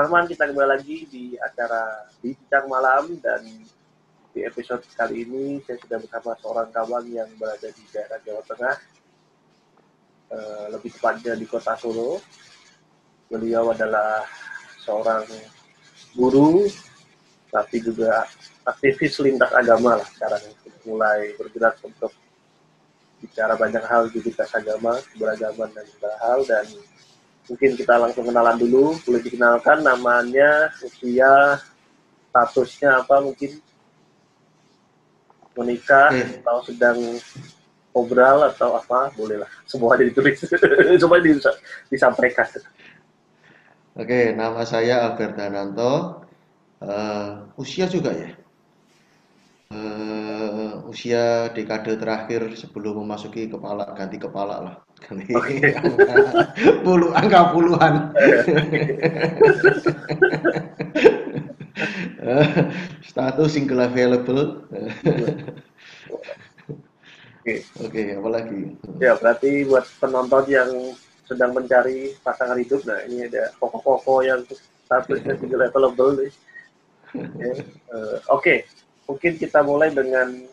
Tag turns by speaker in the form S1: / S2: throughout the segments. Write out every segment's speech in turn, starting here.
S1: teman-teman, kita kembali lagi di acara Bincang Malam, dan di episode kali ini saya sudah bersama seorang kawan yang berada di daerah Jawa Tengah, lebih tepatnya di kota Solo. Beliau adalah seorang guru, tapi juga aktivis lintas agama lah sekarang, mulai bergerak untuk bicara banyak hal di lintas agama, keberagaman dan segala hal. Dan mungkin kita langsung kenalan dulu. Boleh dikenalkan namanya, usia, statusnya apa, mungkin menikah atau sedang obral atau apa, bolehlah semua ditulis. Coba disampaikan.
S2: Oke, nama saya Albert Dananto. Usia juga ya. Usia dekade terakhir sebelum memasuki kepala, ganti kepala lah. Ganti
S1: Oke.
S2: angka puluhan. Status single available.
S1: Oke.
S2: Oke, apalagi?
S1: Ya, berarti buat penonton yang sedang mencari pasangan hidup, nah ini ada koko-koko yang statusnya single available nih. Oke, mungkin kita mulai dengan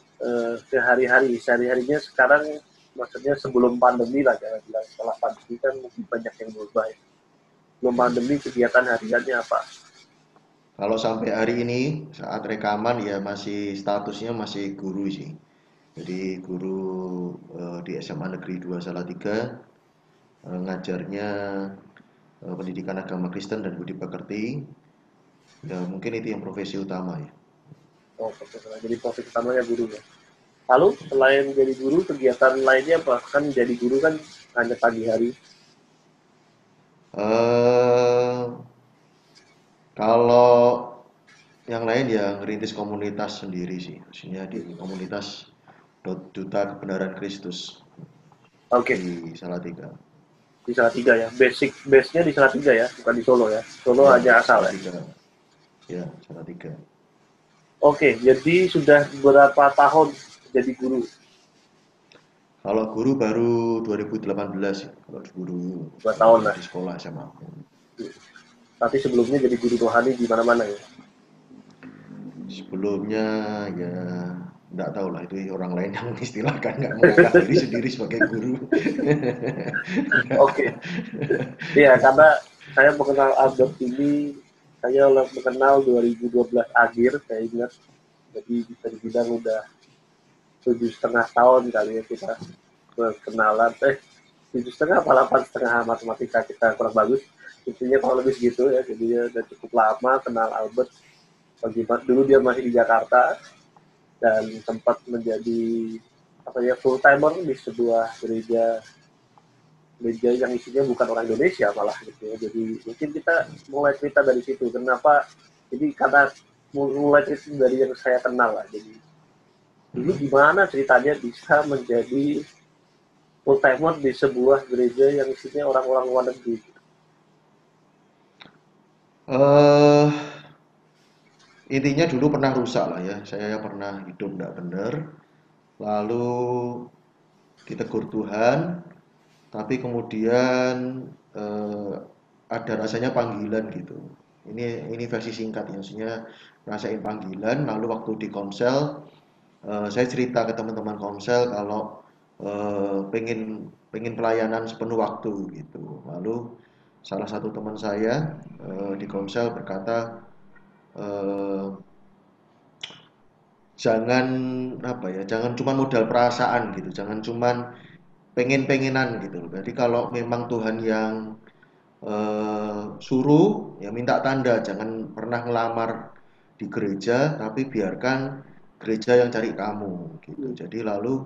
S1: sehari-harinya sekarang, maksudnya sebelum pandemi lah, jangan bilang setelah pandemi, kan mungkin banyak yang berubah ya. Sebelum pandemi kegiatan hariannya apa?
S2: Kalau sampai hari ini saat rekaman ya masih statusnya masih guru sih. Jadi guru di SMA Negeri 2 Salatiga, ngajarnya pendidikan agama Kristen dan budi pekerti. Ya mungkin itu yang profesi utama ya.
S1: Oh, profesional. Jadi profesi utamanya guru ya. Lalu selain jadi guru, kegiatan lainnya apa? Kan jadi guru kan hanya pagi hari.
S2: eh Kalau yang lain ya ngerintis komunitas sendiri sih, maksudnya di komunitas Duta Kebenaran Kristus
S1: Oke,
S2: di Salatiga.
S1: di Salatiga ya. Base-nya di Salatiga ya, bukan di Solo ya. Solo
S2: Ya,
S1: hanya asal ya.
S2: Salatiga. Ya, Salatiga.
S1: Oke, jadi sudah berapa tahun jadi guru?
S2: Kalau guru baru 2018 ya, kalau guru
S1: 2 tahun lah.
S2: di sekolah SMA.
S1: Tapi sebelumnya jadi guru rohani di mana-mana ya.
S2: Sebelumnya ya nggak tahu lah, itu orang lain yang mengistilahkan, nggak mengangkat diri sendiri sebagai guru.
S1: Oke, iya, karena saya mengenal Albert ini, saya mengenal 2012 akhir, saya ingat. Jadi bisa dibilang udah 7,5 tahun kali ya kita berkenalan. 7,5 apa 8,5, matematika kita kurang bagus. Intinya kalau lebih segitu ya, jadi dia udah cukup lama kenal Albert. Bagaimana dulu dia masih di Jakarta dan sempat menjadi apa ya, full timer di sebuah gereja gereja yang isinya bukan orang Indonesia malah gitu ya. Jadi mungkin kita mulai cerita dari situ. Kenapa? Jadi karena mulai cerita dari yang saya kenal lah. Jadi dulu
S2: Mm-mm.
S1: gimana ceritanya bisa menjadi full timer di sebuah gereja yang isinya orang-orang luar negeri.
S2: eh Intinya dulu pernah rusak lah ya. Saya pernah hidup nggak bener, lalu ditegur Tuhan, tapi kemudian eh, ada rasanya panggilan gitu. Ini versi singkat ya, maksudnya rasain panggilan. Lalu waktu di Komsel, saya cerita ke teman-teman Komsel kalau pengen pengen pelayanan sepenuh waktu gitu. Lalu salah satu teman saya di Komsel berkata, eh, jangan apa ya, jangan cuma modal perasaan gitu, jangan cuman pengen-pengenan gitu. Jadi kalau memang Tuhan yang suruh ya minta tanda, jangan pernah ngelamar di gereja, tapi biarkan gereja yang cari kamu gitu. Jadi lalu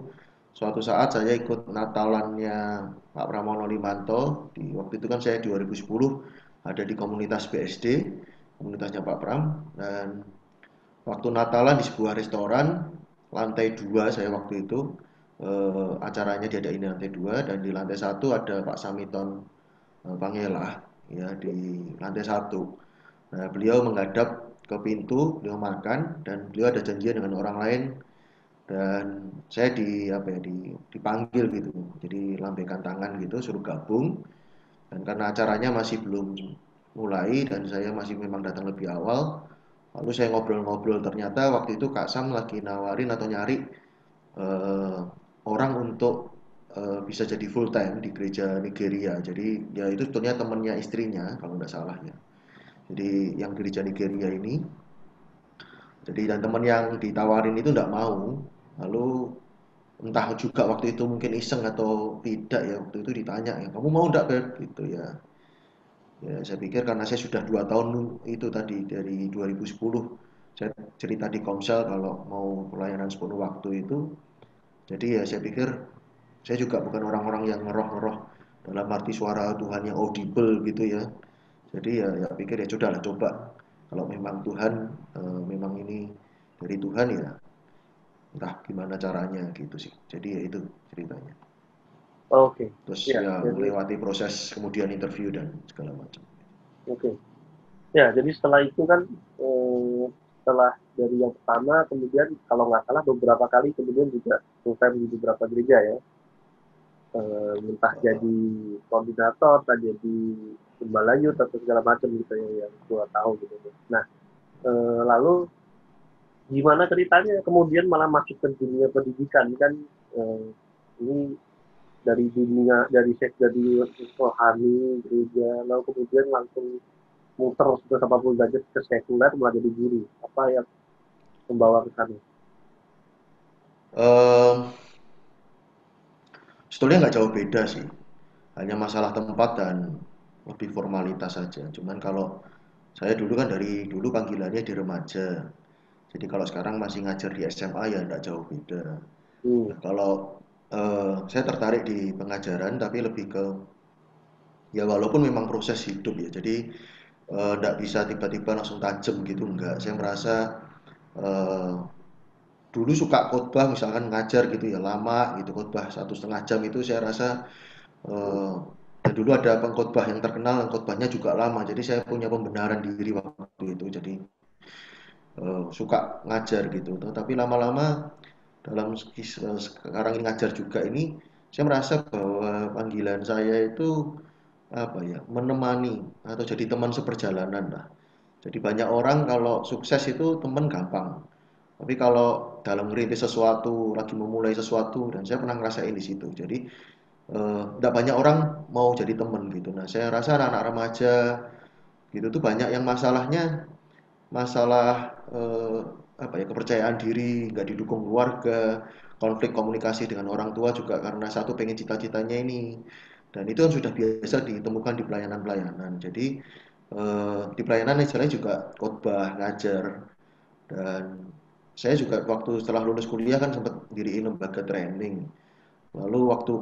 S2: suatu saat saya ikut Natalannya Pak Pramono Limanto, di waktu itu kan saya 2010 ada di komunitas BSD, komunitasnya Pak Pram, dan waktu Natalan di sebuah restoran lantai 2 saya waktu itu, acaranya diadain di lantai 2 dan di lantai 1 ada Pak Samiton Pangela ya di lantai 1. Nah, beliau menghadap ke pintu, beliau makan dan beliau ada janjian dengan orang lain dan saya dipanggil gitu. Jadi lambaikan tangan gitu suruh gabung dan karena acaranya masih belum mulai dan saya masih memang datang lebih awal. Lalu saya ngobrol-ngobrol, ternyata waktu itu Kak Sam lagi nawarin atau nyari eh, orang untuk bisa jadi full time di gereja Nigeria. Jadi ya itu sebetulnya temannya istrinya kalau nggak salah ya. Jadi yang gereja Nigeria ini, jadi dan teman yang ditawarin itu nggak mau. Lalu entah juga waktu itu mungkin iseng atau tidak ya, waktu itu ditanya ya, kamu mau nggak Beb? Gitu ya. Ya saya pikir karena saya sudah 2 tahun itu tadi dari 2010 saya cerita di Komsel kalau mau pelayanan sepenuh waktu itu. Jadi ya saya pikir saya juga bukan orang-orang yang ngeroh-ngeroh dalam arti suara Tuhan yang audible gitu ya. Jadi ya pikir ya sudahlah coba kalau memang Tuhan memang ini dari Tuhan ya entah gimana caranya gitu sih. Jadi ya itu ceritanya.
S1: Oke.
S2: Terus
S1: Ya,
S2: ya
S1: jadi
S2: melewati proses kemudian interview dan segala macam.
S1: oke. Ya, jadi setelah itu kan setelah dari yang pertama, kemudian kalau nggak salah beberapa kali kemudian juga full time di beberapa gereja ya. Entah jadi koordinator, entah jadi gembala youth atau segala macam gitu ya yang gua tahu gitu. Nah, lalu gimana ceritanya kemudian malah masuk ke dunia pendidikan kan, eh, ini dari dunia dari rohani gereja lalu kemudian langsung muter 180 derajat ke sekuler malah jadi guru, apa yang membawa ke sana?
S2: Em, Sebetulnya nggak jauh beda sih, hanya masalah tempat dan lebih formalitas saja. Cuman kalau saya dulu kan dari dulu panggilannya di remaja, jadi kalau sekarang masih ngajar di SMA ya nggak jauh beda.
S1: Hmm.
S2: Nah, kalau saya tertarik di pengajaran tapi lebih ke ya walaupun memang proses hidup ya, jadi nggak bisa tiba-tiba langsung tajam gitu, nggak. Saya merasa eh, dulu suka khotbah misalkan ngajar gitu ya lama gitu, khotbah 1,5 jam itu saya rasa eh, dan dulu ada pengkhotbah yang terkenal khotbahnya juga lama, jadi saya punya pembenaran diri waktu itu, jadi suka ngajar gitu. Tapi lama-lama dalam sekarang ini ngajar juga ini saya merasa bahwa panggilan saya itu apa ya, menemani atau jadi teman seperjalanan lah. Jadi banyak orang kalau sukses itu teman gampang, tapi kalau dalam merintis sesuatu, lagi memulai sesuatu, dan saya pernah ngerasain di situ. Jadi tidak banyak orang mau jadi teman gitu. Nah, saya rasa anak-anak remaja gitu tuh banyak yang masalahnya masalah apa ya, kepercayaan diri, nggak didukung keluarga, konflik komunikasi dengan orang tua juga karena satu pengen cita-citanya ini. Dan itu kan sudah biasa ditemukan di pelayanan-pelayanan. Jadi di pelayanan istilahnya juga khotbah, ngajar, dan saya juga waktu setelah lulus kuliah kan sempat diriin lembaga training. Lalu waktu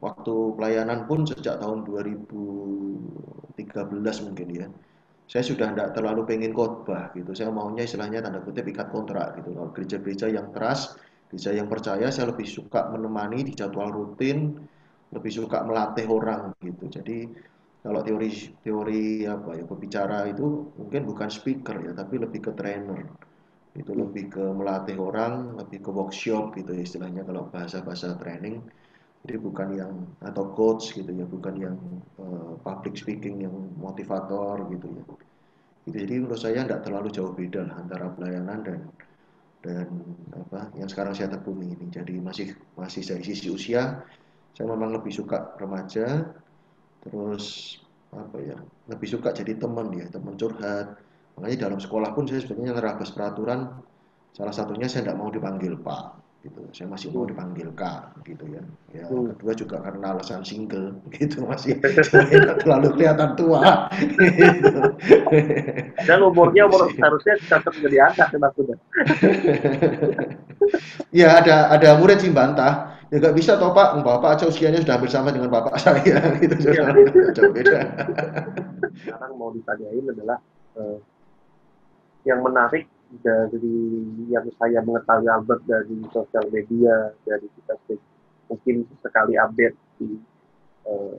S2: waktu pelayanan pun sejak tahun 2013 mungkin ya. Saya sudah tidak terlalu pengen khotbah gitu. Saya maunya istilahnya tanda kutip ikat kontrak gitu. Kalau gereja-gereja yang keras, gereja yang percaya, saya lebih suka menemani di jadwal rutin, lebih suka melatih orang gitu. Jadi kalau teori apa ya, berbicara itu mungkin bukan speaker ya, tapi lebih ke trainer. Itu
S1: Hmm.
S2: lebih ke melatih orang, lebih ke workshop gitu ya istilahnya kalau bahasa-bahasa training. Jadi bukan yang atau coach gitu ya, bukan yang public speaking yang motivator gitu ya. Gitu. Jadi menurut saya tidak terlalu jauh beda lah antara pelayanan dan apa yang sekarang saya tekuni ini. Jadi masih masih dari sisi usia saya memang lebih suka remaja, terus apa ya, lebih suka jadi teman ya, teman curhat. Makanya dalam sekolah pun saya sebenarnya nerabas peraturan, salah satunya saya tidak mau dipanggil Pak gitu, saya masih mau
S1: Hmm.
S2: dipanggil Kak gitu ya. Ya
S1: Hmm.
S2: kedua juga karena alasan single gitu, masih supaya tidak terlalu kelihatan tua gitu.
S1: Dan umurnya
S2: Gitu
S1: umur
S2: sih.
S1: seharusnya cocok jadi anak ya Mas Kuda.
S2: Ya ada murid sih bantah. Ya nggak bisa toh Pak, Bapak aja usianya sudah hampir sama dengan Bapak saya gitu.
S1: Iya.
S2: Sudah nggak jauh beda.
S1: Sekarang mau ditanyain adalah yang menarik dari yang saya mengetahui Albert dari sosial media, dari kita mungkin sekali update di eh,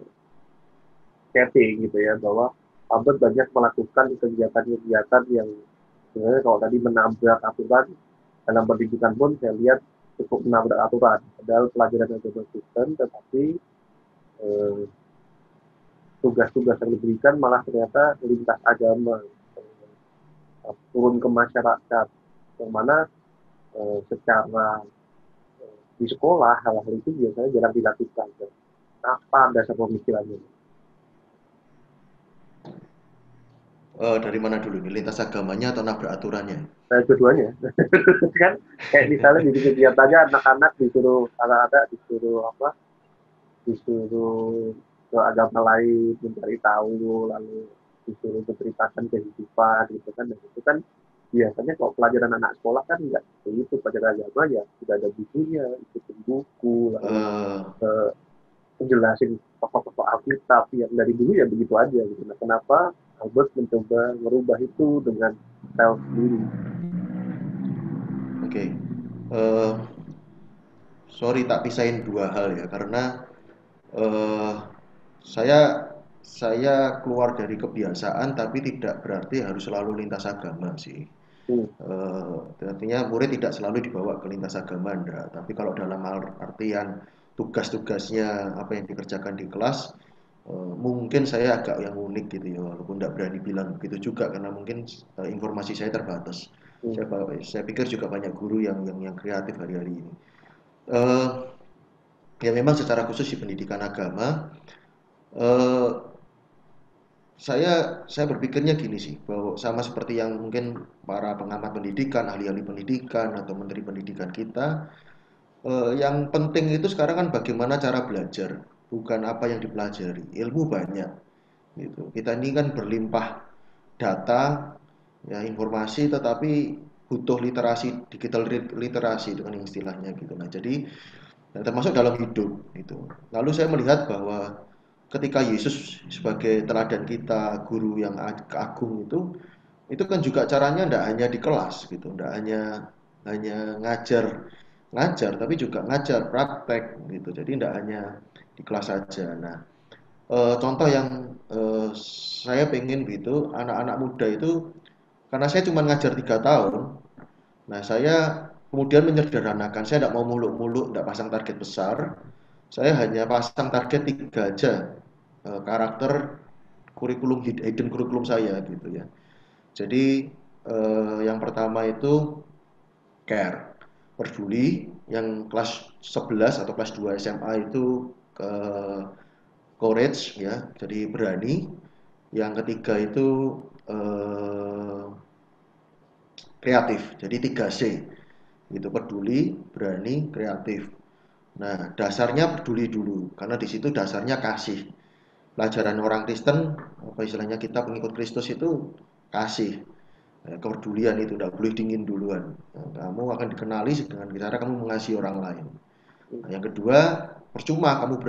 S1: chatting gitu ya, bahwa Albert banyak melakukan kegiatan-kegiatan yang sebenarnya kalau tadi menabrak aturan dalam pendidikan pun saya lihat cukup menabrak aturan. Padahal pelajaran agama Kristen, tetapi eh, tugas-tugas yang diberikan malah ternyata lintas agama, turun ke masyarakat, yang mana secara di sekolah hal-hal itu biasanya jarang dilakukan. Apa dasar pemikirannya?
S2: Dari mana dulu nih? Lintas agamanya atau nabrak aturannya?
S1: Nah, keduanya kan kayak misalnya di kegiatannya anak-anak disuruh anak-anak disuruh apa disuruh ke agama lain mencari tahu lalu disuruh menceritakan kehidupan gitu kan dan itu kan biasanya kalau pelajaran anak sekolah kan nggak begitu pelajaran agama ya sudah ada bukunya ikutin buku lalu
S2: Eh,
S1: eh, menjelasin tokoh-tokoh Alkitab yang dari dulu ya begitu aja gitu. Nah, kenapa Albert mencoba merubah itu dengan style sendiri?
S2: oke. Eh, Sorry tak pisahin dua hal ya, karena eh, saya saya keluar dari kebiasaan tapi tidak berarti harus selalu lintas agama sih.
S1: Hmm.
S2: Artinya murid tidak selalu dibawa ke lintas agama, enggak. Tapi kalau dalam artian tugas-tugasnya apa yang dikerjakan di kelas, mungkin saya agak yang unik gitu ya, walaupun tidak berani bilang begitu juga karena mungkin informasi saya terbatas.
S1: Hmm.
S2: Saya pikir juga banyak guru yang kreatif hari-hari ini. Eh, Ya memang secara khusus di pendidikan agama, eh, saya berpikirnya gini sih, bahwa sama seperti yang mungkin para pengamat pendidikan, ahli-ahli pendidikan atau menteri pendidikan kita, yang penting itu sekarang kan bagaimana cara belajar, bukan apa yang dipelajari. Ilmu banyak, gitu. Kita ini kan berlimpah data, ya informasi, tetapi butuh literasi, digital literasi dengan istilahnya gitu. Nah, jadi termasuk dalam hidup itu. Lalu saya melihat bahwa ketika Yesus sebagai teladan kita, guru yang agung itu kan juga caranya tidak hanya di kelas gitu, tidak hanya hanya ngajar ngajar, tapi juga ngajar praktek gitu. Jadi tidak hanya di kelas saja. Nah, contoh yang saya pengen gitu, anak-anak muda itu karena saya cuma ngajar 3 tahun. Nah, saya kemudian menyederhanakan, saya tidak mau muluk-muluk, tidak pasang target besar. Saya hanya pasang target 3 aja, karakter kurikulum hidden kurikulum saya gitu ya. Jadi yang pertama itu care, peduli, yang kelas 11 atau kelas 2 SMA itu courage ya, jadi berani. Yang ketiga itu eh, kreatif, jadi 3C gitu, peduli, berani, kreatif. Nah, dasarnya peduli dulu, karena di situ dasarnya kasih. Pelajaran orang Kristen, apa istilahnya kita pengikut Kristus itu kasih. Kepedulian itu tidak boleh dingin duluan. Nah, kamu akan dikenali dengan cara kamu mengasihi orang lain. Nah, yang kedua, percuma kamu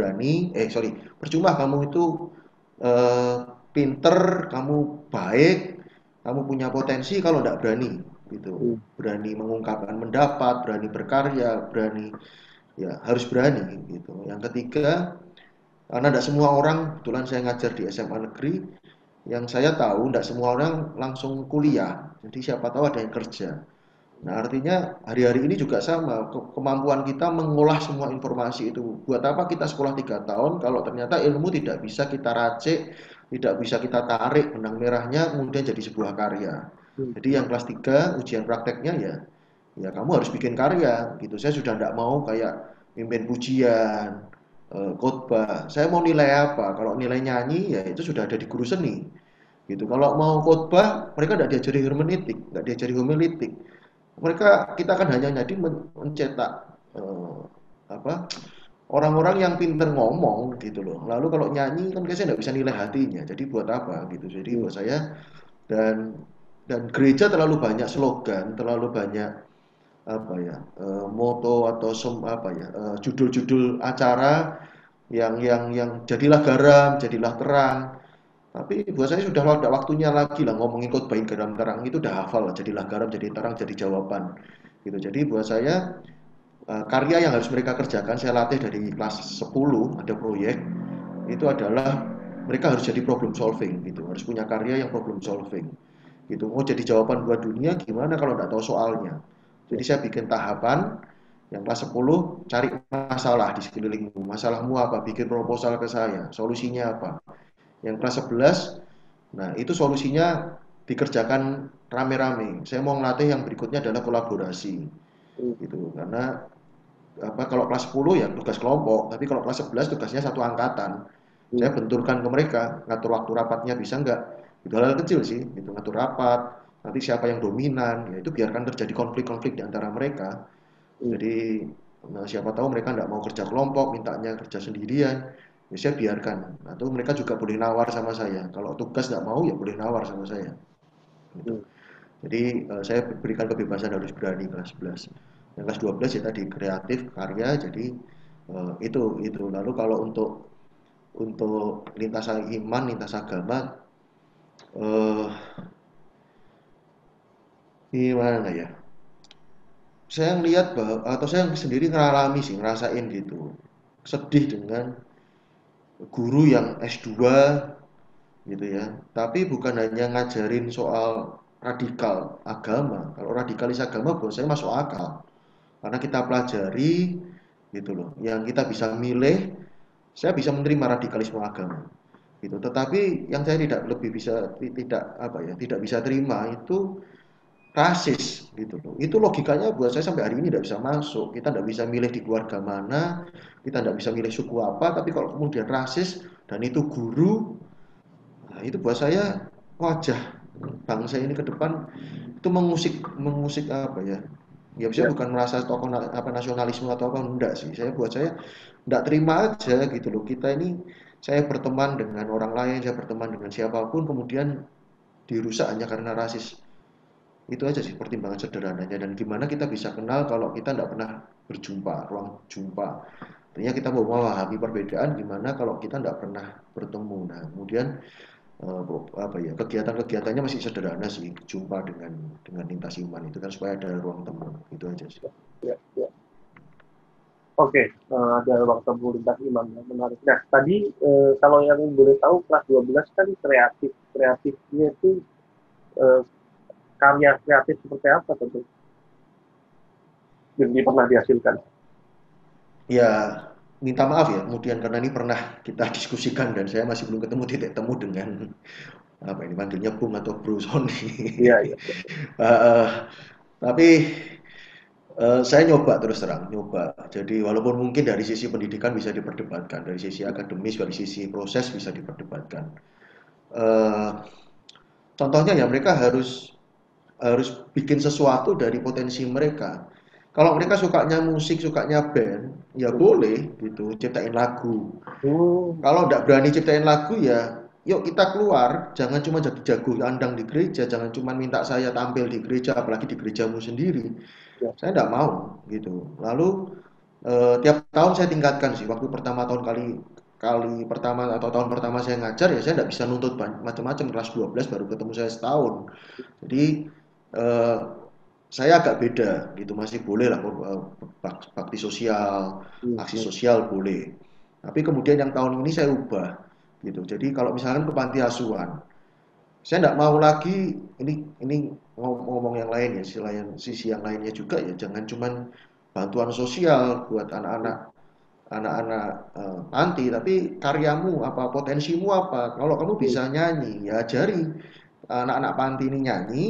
S2: percuma kamu itu eh, pinter, kamu baik, kamu punya potensi kalau tidak berani, gitu.
S1: Hmm.
S2: Berani mengungkapkan pendapat, berani berkarya, berani ya harus berani, gitu. Yang ketiga, karena tidak semua orang, kebetulan saya ngajar di SMA negeri, yang saya tahu tidak semua orang langsung kuliah, jadi siapa tahu ada yang kerja. Nah, artinya hari-hari ini juga sama, kemampuan kita mengolah semua informasi itu. Buat apa kita sekolah 3 tahun kalau ternyata ilmu tidak bisa kita racik, tidak bisa kita tarik benang merahnya kemudian jadi sebuah karya.
S1: Hmm.
S2: Jadi yang kelas 3 ujian prakteknya ya kamu harus bikin karya gitu. Saya sudah tidak mau kayak mimpin pujian, khotbah. Saya mau nilai apa? Kalau nilai nyanyi ya itu sudah ada di guru seni gitu. Kalau mau khotbah mereka tidak diajari hermeneutik, tidak diajari homiletik. Kita akan hanya jadi mencetak apa orang-orang yang pinter ngomong gitu loh. Lalu kalau nyanyi kan biasanya nggak bisa nilai hatinya. Jadi buat apa gitu. Jadi
S1: Hmm.
S2: buat saya dan gereja terlalu banyak slogan, terlalu banyak apa ya moto atau apa ya judul-judul acara yang jadilah garam, jadilah terang. Tapi buat saya sudah ada waktunya lagi lah ngomongin khotbahin garam terang itu udah hafal lah, jadilah garam jadi terang jadi jawaban gitu. Jadi buat saya karya yang harus mereka kerjakan saya latih dari kelas 10 ada proyek itu adalah mereka harus jadi problem solving gitu, harus punya karya yang problem solving gitu. Mau jadi jawaban buat dunia gimana kalau nggak tahu soalnya.
S1: Ya.
S2: Jadi saya bikin tahapan yang kelas 10 cari masalah di sekelilingmu. Masalahmu apa? Bikin proposal ke saya. Solusinya apa? Yang kelas 11, nah itu solusinya dikerjakan rame-rame. Saya mau ngelatih yang berikutnya adalah kolaborasi
S1: Hmm.
S2: gitu. Karena apa, kalau kelas 10 ya tugas kelompok, tapi kalau kelas 11 tugasnya satu angkatan.
S1: Hmm.
S2: Saya benturkan ke mereka, ngatur waktu rapatnya bisa nggak? Itu hal kecil sih, gitu, ngatur rapat, nanti siapa yang dominan, ya itu biarkan terjadi konflik-konflik di antara mereka.
S1: Hmm.
S2: Jadi nah, siapa tahu mereka nggak mau kerja kelompok, mintanya kerja sendirian, ya saya biarkan. Atau mereka juga boleh nawar sama saya. Kalau tugas nggak mau ya boleh nawar sama saya. Gitu.
S1: Hmm.
S2: Jadi saya berikan kebebasan harus berani kelas 11. Yang kelas 12 ya tadi kreatif, karya, jadi itu. Lalu kalau untuk lintas iman, lintas agama, eh gimana ya? Saya ngelihat bahwa atau saya sendiri ngalami sih, ngerasain gitu. Sedih dengan guru yang S2 gitu ya. Tapi bukan hanya ngajarin soal radikal agama. Kalau radikalis agama buat saya masuk akal. Karena kita pelajari gitu loh. Yang kita bisa milih, saya bisa menerima radikalisme agama. Gitu. Tetapi yang saya tidak lebih bisa tidak apa ya, tidak bisa terima itu rasis gitu loh. Itu logikanya buat saya sampai hari ini tidak bisa masuk. Kita tidak bisa milih di keluarga mana, kita tidak bisa milih suku apa, tapi kalau kemudian rasis dan itu guru, nah itu buat saya wajah bangsa ini ke depan itu mengusik mengusik apa ya? Ya saya
S1: Ya.
S2: bukan merasa tokoh apa nasionalisme atau apa enggak sih. Saya buat saya enggak terima aja gitu loh. Kita ini saya berteman dengan orang lain, saya berteman dengan siapapun kemudian dirusak hanya karena rasis. Itu aja sih pertimbangan sederhananya dan gimana kita bisa kenal kalau kita tidak pernah berjumpa, ruang jumpa. Artinya kita mau memahami perbedaan gimana kalau kita tidak pernah bertemu. Nah, kemudian apa ya kegiatan-kegiatannya masih sederhana sih, jumpa dengan lintas iman itu kan supaya ada ruang temu. Itu aja sih.
S1: Ya. Ya. Oke, ada ruang temu lintas iman yang menarik. Nah, tadi kalau yang boleh tahu kelas 12 kan kreatif. Kreatifnya itu eh, karya kreatif seperti apa tentu yang pernah dihasilkan?
S2: Ya, minta maaf ya kemudian karena ini pernah kita diskusikan dan saya masih belum ketemu titik temu dengan apa ini panggilnya Bung atau Bro Sony.
S1: Iya, iya.
S2: uh, tapi saya nyoba terus terang, nyoba. Jadi walaupun mungkin dari sisi pendidikan bisa diperdebatkan, dari sisi akademis, dari sisi proses bisa diperdebatkan. Uh, Contohnya ya mereka harus harus bikin sesuatu dari potensi mereka. Kalau mereka sukanya musik, sukanya band, ya boleh gitu, ciptain lagu.
S1: Hmm.
S2: Kalau nggak berani ciptain lagu ya, yuk kita keluar. Jangan cuma jadi jago andang di gereja, jangan cuma minta saya tampil di gereja, apalagi di gerejamu sendiri.
S1: Ya.
S2: Saya nggak mau gitu. Lalu tiap tahun saya tingkatkan sih. Waktu pertama tahun kali kali pertama atau tahun pertama saya ngajar ya saya nggak bisa nuntut macam-macam kelas 12 baru ketemu saya setahun. Jadi eh, saya agak beda gitu masih boleh lah bakti sosial,
S1: Hmm.
S2: aksi
S1: Hmm.
S2: sosial boleh. Tapi kemudian yang tahun ini saya ubah gitu. Jadi kalau misalkan ke panti asuhan, saya tidak mau lagi ini ngomong yang lain ya, sisi yang lainnya juga ya jangan cuman bantuan sosial buat anak-anak panti, tapi karyamu apa, potensimu apa. Kalau kamu
S1: Hmm.
S2: bisa nyanyi, ya ajari anak-anak panti ini nyanyi,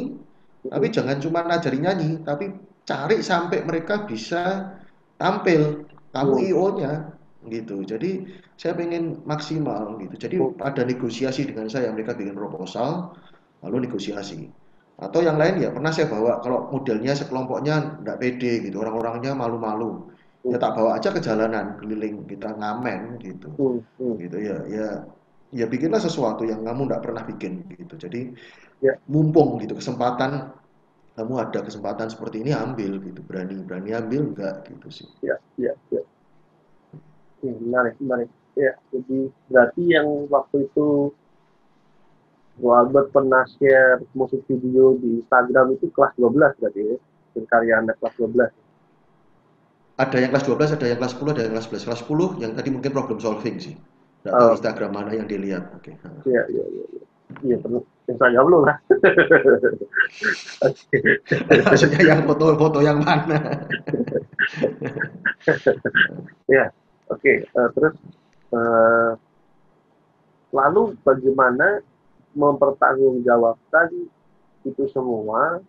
S2: tapi
S1: Hmm.
S2: jangan cuma ngajari nyanyi, tapi cari sampai mereka bisa tampil. Kamu
S1: Hmm.
S2: IO-nya gitu. Jadi saya pengen maksimal gitu. Jadi
S1: Hmm.
S2: ada negosiasi dengan saya, mereka bikin proposal, lalu negosiasi. Atau yang lain ya pernah saya bawa kalau modelnya sekelompoknya nggak pede gitu, orang-orangnya malu-malu. Ya
S1: Hmm.
S2: tak bawa aja ke jalanan keliling kita ngamen gitu.
S1: Hmm. Hmm.
S2: Gitu ya, ya bikinlah sesuatu yang kamu nggak pernah bikin gitu. Jadi
S1: Ya.
S2: mumpung gitu kesempatan kamu ada kesempatan seperti ini ambil gitu, berani berani ambil enggak gitu sih.
S1: Ya. Ya. Ya. Menarik, menarik. Ya, jadi berarti yang waktu itu Bu Albert pernah share musik video di Instagram itu kelas 12 berarti ya? Yang karya anak kelas 12.
S2: Ada yang kelas 12, ada yang kelas 10, ada yang kelas 11. Kelas 10 yang tadi mungkin problem solving sih. Nggak tahu
S1: Oh,
S2: Instagram mana yang dilihat. Oke.
S1: iya, iya, iya. Iya, perlu. Instagram lu lah.
S2: Maksudnya yang foto-foto yang mana?
S1: Ya, oke. Terus, eh, Lalu bagaimana mempertanggungjawabkan itu semua,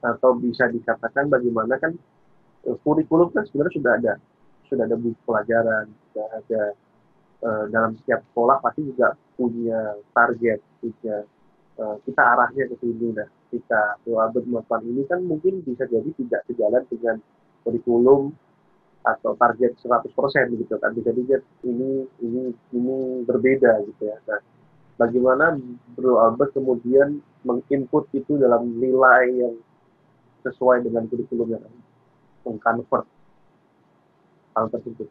S1: atau bisa dikatakan bagaimana kan kurikulum kan sebenarnya sudah ada buku pelajaran, sudah ada dalam setiap sekolah pasti juga punya target, punya kita arahnya ke sini. Nah, kita Albert melakukan ini kan mungkin bisa jadi tidak sejalan dengan kurikulum atau target 100% gitu kan, bisa jadi ini berbeda gitu ya. Nah, bagaimana Bro Albert kemudian menginput itu dalam nilai yang sesuai dengan kurikulum yang mengconvert hal tersebut.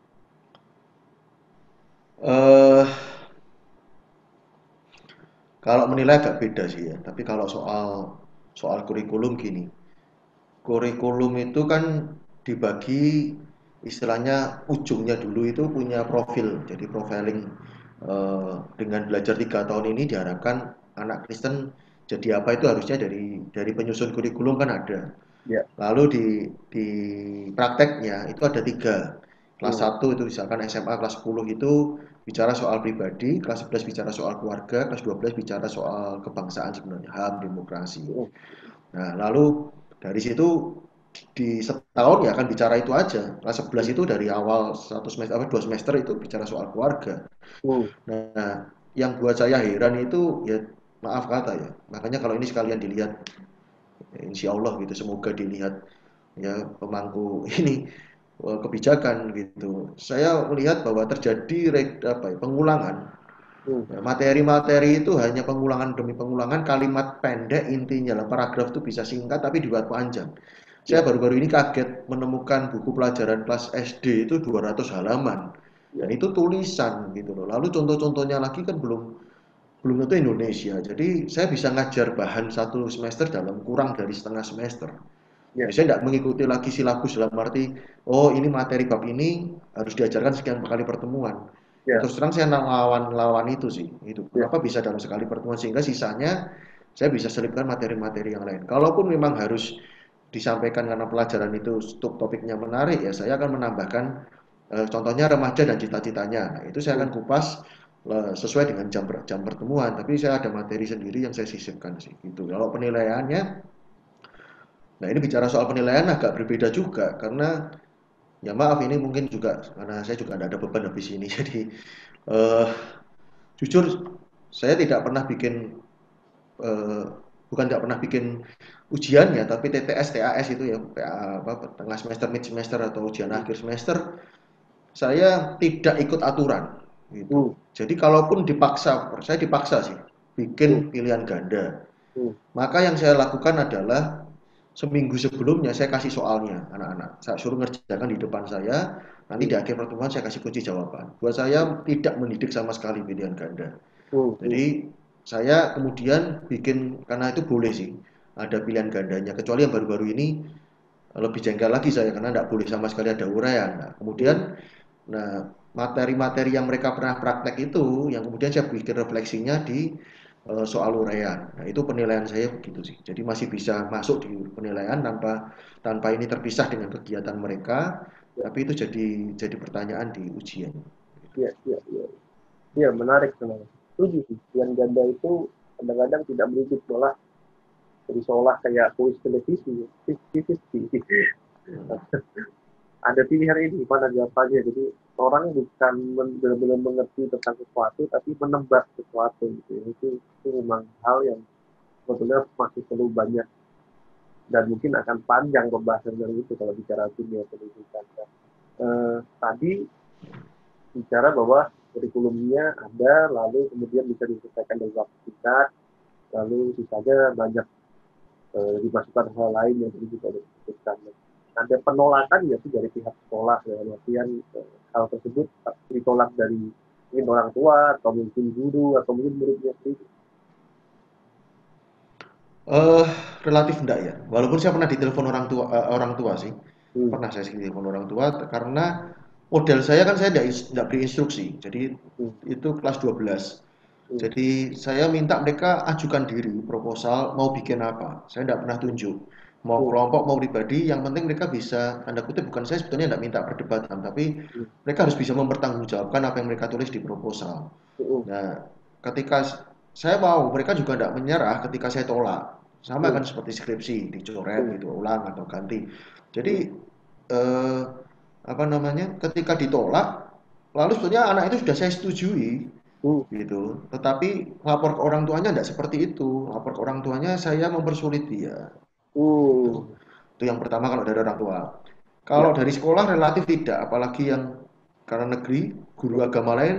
S2: Eh, Kalau menilai agak beda sih ya. Tapi kalau soal soal kurikulum gini, kurikulum itu kan dibagi istilahnya ujungnya dulu itu punya profil. Jadi profiling dengan belajar 3 tahun ini diharapkan anak Kristen jadi apa itu harusnya dari penyusun kurikulum kan ada.
S1: Ya.
S2: Lalu di prakteknya itu ada 3. Kelas
S1: Hmm.
S2: 1 itu misalkan SMA, kelas 10 itu bicara soal pribadi, kelas 11 bicara soal keluarga, kelas 12 bicara soal kebangsaan sebenarnya, HAM, demokrasi.
S1: Hmm.
S2: Nah, lalu dari situ di setahun ya akan bicara itu aja. Kelas 11 itu dari awal 1 semester 2 semester itu bicara soal keluarga.
S1: Hmm.
S2: Nah, yang buat saya heran itu ya maaf kata ya. Makanya kalau ini sekalian dilihat, insya Allah gitu, semoga dilihat ya pemangku ini kebijakan gitu. Saya melihat bahwa terjadi pengulangan.
S1: Hmm.
S2: Ya, materi-materi itu hanya pengulangan demi pengulangan, kalimat pendek intinya lah, paragraf itu bisa singkat tapi dibuat panjang. Saya
S1: Ya.
S2: baru-baru ini kaget menemukan buku pelajaran kelas SD itu 200 halaman. Dan
S1: Ya.
S2: itu tulisan gitu loh. Lalu contoh-contohnya lagi kan belum belum tentu Indonesia. Jadi saya bisa ngajar bahan 1 semester dalam kurang dari setengah semester. Jadi
S1: Ya.
S2: saya tidak mengikuti lagi silabus dalam arti, oh ini materi bab ini harus diajarkan sekian kali pertemuan. Ya
S1: Ya.
S2: terus terang saya lawan itu sih. Itu
S1: Ya.
S2: kenapa bisa dalam sekali pertemuan sehingga sisanya saya bisa selipkan materi-materi yang lain. Kalaupun memang harus disampaikan karena pelajaran itu topiknya menarik, ya saya akan menambahkan contohnya remaja dan cita-citanya. Nah, itu saya
S1: Hmm.
S2: akan kupas sesuai dengan jam pertemuan. Tapi saya ada materi sendiri yang saya sisipkan sih. Gitu. Kalau penilaiannya, nah ini bicara soal penilaian agak berbeda juga karena ya maaf ini mungkin juga karena saya juga tidak ada beban habis ini. Jadi eh, jujur saya tidak pernah bikin eh, bukan tidak pernah bikin ujiannya tapi TTS TAS itu ya tengah semester mid semester atau ujian
S1: Hmm.
S2: akhir semester saya tidak ikut aturan gitu.
S1: Hmm.
S2: Jadi kalaupun dipaksa, saya dipaksa sih
S1: Hmm.
S2: bikin pilihan ganda.
S1: Hmm.
S2: Maka yang saya lakukan adalah seminggu sebelumnya saya kasih soalnya anak-anak. Saya suruh ngerjakan di depan saya, nanti
S1: Hmm.
S2: di akhir pertemuan saya kasih kunci jawaban. Buat saya tidak mendidik sama sekali pilihan ganda.
S1: Hmm. Hmm.
S2: Jadi saya kemudian bikin karena itu boleh sih ada pilihan gandanya. Kecuali yang baru-baru ini lebih jengkel lagi saya karena tidak boleh sama sekali ada uraian. Nah,
S1: Hmm.
S2: kemudian nah materi-materi yang mereka pernah praktek itu yang kemudian saya bikin refleksinya di soal uraian. Nah, itu penilaian saya begitu sih. Jadi masih bisa masuk di penilaian tanpa tanpa ini terpisah dengan kegiatan mereka,
S1: Ya.
S2: tapi itu jadi pertanyaan di ujian.
S1: Ya. Ya. Ya. Ya, menarik sebenarnya. Setuju sih. Yang ganda itu kadang-kadang tidak merujuk, malah jadi seolah kayak kuis televisi. 50-50.
S2: Hmm.
S1: Ada pilihan ini, mana jawabannya. Jadi orang bukan benar-benar mengerti tentang sesuatu, tapi menebak sesuatu gitu. Itu memang hal yang sebetulnya masih perlu banyak, dan mungkin akan panjang pembahasan dari itu kalau bicara dunia pendidikan. Tadi bicara bahwa kurikulumnya ada, lalu kemudian bisa diselesaikan dalam waktu singkat, lalu sisanya banyak dimasukkan hal lain yang tadi juga disebutkan. Ada penolakan ya sih dari pihak sekolah, dalam artian hal tersebut ditolak dari mungkin orang tua atau mungkin guru atau mungkin muridnya sendiri.
S2: Eh, Relatif enggak ya. Walaupun saya pernah ditelepon orang tua sih.
S1: Hmm.
S2: Pernah saya ditelepon orang tua karena model saya kan saya enggak beri instruksi. Jadi
S1: Hmm.
S2: itu kelas 12.
S1: Hmm.
S2: Jadi saya minta mereka ajukan diri proposal mau bikin apa. Saya tidak pernah tunjuk. Mau
S1: Hmm.
S2: kelompok mau pribadi, yang penting mereka bisa tanda kutip bukan saya sebetulnya tidak minta perdebatan, tapi
S1: Hmm.
S2: mereka harus bisa mempertanggungjawabkan apa yang mereka tulis di proposal.
S1: Mm,
S2: Nah, ketika saya mau, mereka juga tidak menyerah ketika saya tolak. Sama kan
S1: mm,
S2: seperti skripsi, dicoret
S1: mm,
S2: gitu, ulang atau ganti. Jadi,
S1: mm,
S2: eh, apa namanya, ketika ditolak, lalu sebetulnya anak itu sudah saya setujui,
S1: mm,
S2: gitu. Tetapi lapor ke orang tuanya tidak seperti itu. Lapor ke orang tuanya saya mempersulit dia, gitu.
S1: mm.
S2: Itu yang pertama kalau dari orang tua. Kalau
S1: Ya.
S2: dari sekolah relatif tidak, apalagi yang karena negeri, guru
S1: Mm,
S2: agama lain